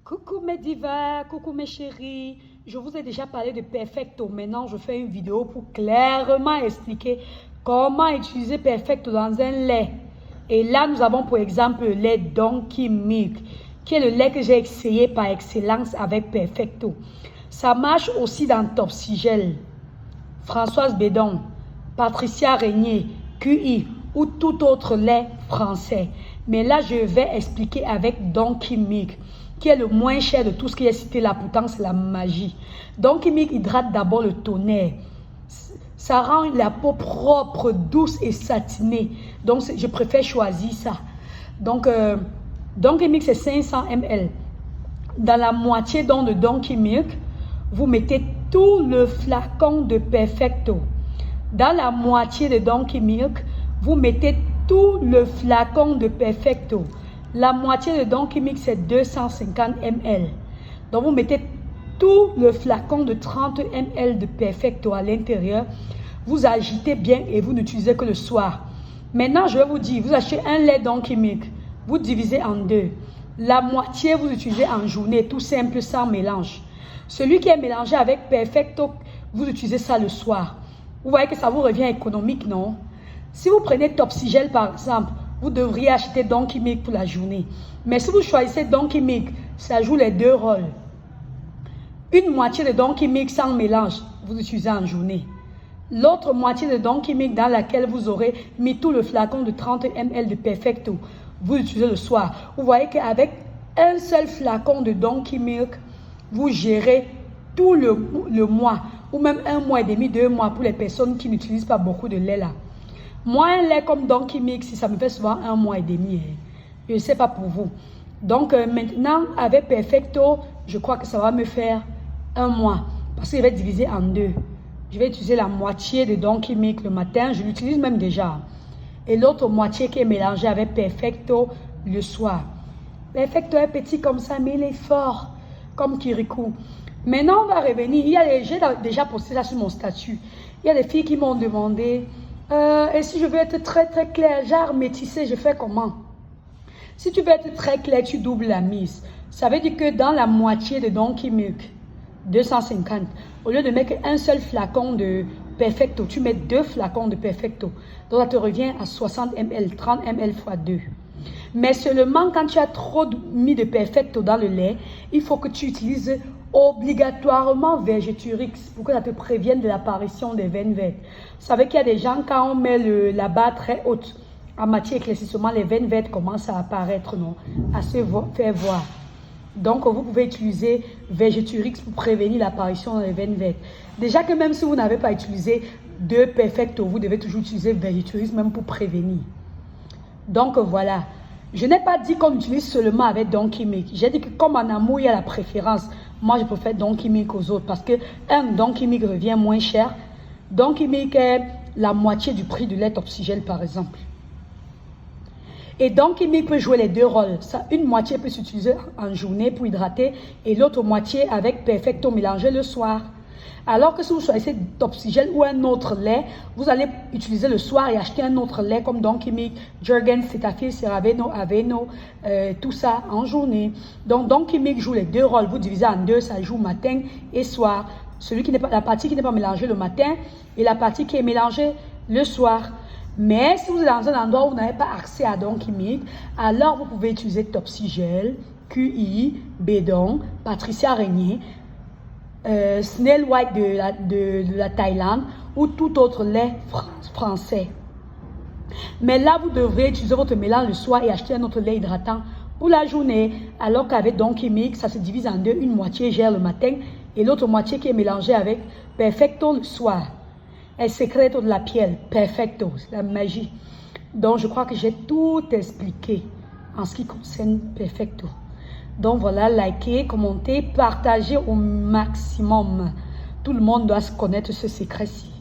Coucou mes divas, coucou mes chéris. Je vous ai déjà parlé de Perfecto. Maintenant, je fais une vidéo pour clairement expliquer comment utiliser Perfecto dans un lait. Et là, nous avons pour exemple le lait Donkey Milk, qui est le lait que j'ai essayé par excellence avec Perfecto. Ça marche aussi dans Topsigel, Françoise Bédon, Patricia Régnier, QI ou tout autre lait français. Mais là, je vais expliquer avec Donkey Milk, qui est le moins cher de tout ce qui est cité là. Pourtant, c'est la magie. Donkey Milk hydrate d'abord le tonnerre. Ça rend la peau propre, douce et satinée. Donc, je préfère choisir ça. Donc, Donkey Milk, c'est 500 ml. Dans la moitié de Donkey Milk, vous mettez tout le flacon de Perfecto. Dans la moitié de Donkey Milk, vous mettez tout le flacon de Perfecto. La moitié de Donkey Milk, c'est 250 ml. Donc, vous mettez tout le flacon de 30 ml de Perfecto à l'intérieur. Vous agitez bien et vous n'utilisez que le soir. Maintenant, je vais vous dire, vous achetez un lait Donkey Milk. Vous divisez en deux. La moitié, vous utilisez en journée, tout simple, sans mélange. Celui qui est mélangé avec Perfecto, vous utilisez ça le soir. Vous voyez que ça vous revient économique, non? Si vous prenez Topsigel, par exemple, vous devriez acheter Donkey Milk pour la journée. Mais si vous choisissez Donkey Milk, ça joue les deux rôles. Une moitié de Donkey Milk sans mélange, vous utilisez en journée. L'autre moitié de Donkey Milk dans laquelle vous aurez mis tout le flacon de 30 ml de Perfecto, vous utilisez le soir. Vous voyez qu'avec un seul flacon de Donkey Milk, vous gérez tout le mois, ou même un mois et demi, 2 mois pour les personnes qui n'utilisent pas beaucoup de lait là. Moi, un lait comme Donkey Milk, ça me fait souvent 1 mois et demi. Je ne sais pas pour vous. Donc, maintenant, avec Perfecto, je crois que ça va me faire 1 mois. Parce que je vais diviser en deux. Je vais utiliser la moitié de Donkey Milk le matin. Je l'utilise même déjà. Et l'autre moitié qui est mélangée avec Perfecto le soir. Perfecto est petit comme ça, mais il est fort. Comme Kirikou. Maintenant, on va revenir. J'ai déjà posté ça sur mon statut. Il y a des filles qui m'ont demandé... et si je veux être très très clair, genre métissé, je fais comment? Si tu veux être très clair, tu doubles la mise. Ça veut dire que dans la moitié de Donkey Milk, 250, au lieu de mettre un seul flacon de Perfecto, tu mets 2 flacons de Perfecto. Donc ça te revient à 60 ml, 30 ml x 2. Mais seulement quand tu as trop mis de Perfecto dans le lait, il faut que tu utilises obligatoirement Vergeturix pour que ça te prévienne de l'apparition des veines vertes. Vous savez qu'il y a des gens, quand on met la barre très haute en matière d'éclaircissement, les veines vertes commencent à apparaître, non, à se faire voir. Donc, vous pouvez utiliser Vergeturix pour prévenir l'apparition des veines vertes. Déjà que même si vous n'avez pas utilisé de Perfecto, vous devez toujours utiliser Vergeturix même pour prévenir. Donc, voilà. Je n'ai pas dit qu'on utilise seulement avec Donkey Milk. J'ai dit que comme en amour, il y a la préférence. Moi, je préfère Donkey Milk aux autres parce que Donkey Milk revient moins cher. Donkey Milk est la moitié du prix du lait Topsigel, par exemple. Et Donkey Milk peut jouer les deux rôles. Ça, une moitié peut s'utiliser en journée pour hydrater et l'autre moitié avec Perfecto mélangé le soir. Alors que si vous choisissez Topsigel ou un autre lait, vous allez utiliser le soir et acheter un autre lait comme Donkey Milk, Jergens, Cetaphil, Ceraveno, Aveno, tout ça en journée. Donc Donkey Milk joue les deux rôles. Vous divisez en deux, ça joue matin et soir. La partie qui n'est pas mélangée le matin et la partie qui est mélangée le soir. Mais si vous êtes dans un endroit où vous n'avez pas accès à Donkey Milk, alors vous pouvez utiliser Topsigel, QI, Bédon, Patricia Régnier, Snail White de la Thaïlande ou tout autre lait français. Mais là, vous devrez utiliser votre mélange le soir et acheter un autre lait hydratant pour la journée. Alors qu'avec Donkey Milk, ça se divise en deux. Une moitié gère le matin et l'autre moitié qui est mélangée avec Perfecto le soir. El secreto de la piel, Perfecto, c'est la magie. Donc, je crois que j'ai tout expliqué en ce qui concerne Perfecto. Donc voilà, likez, commentez, partagez au maximum. Tout le monde doit se connaître ce secret-ci.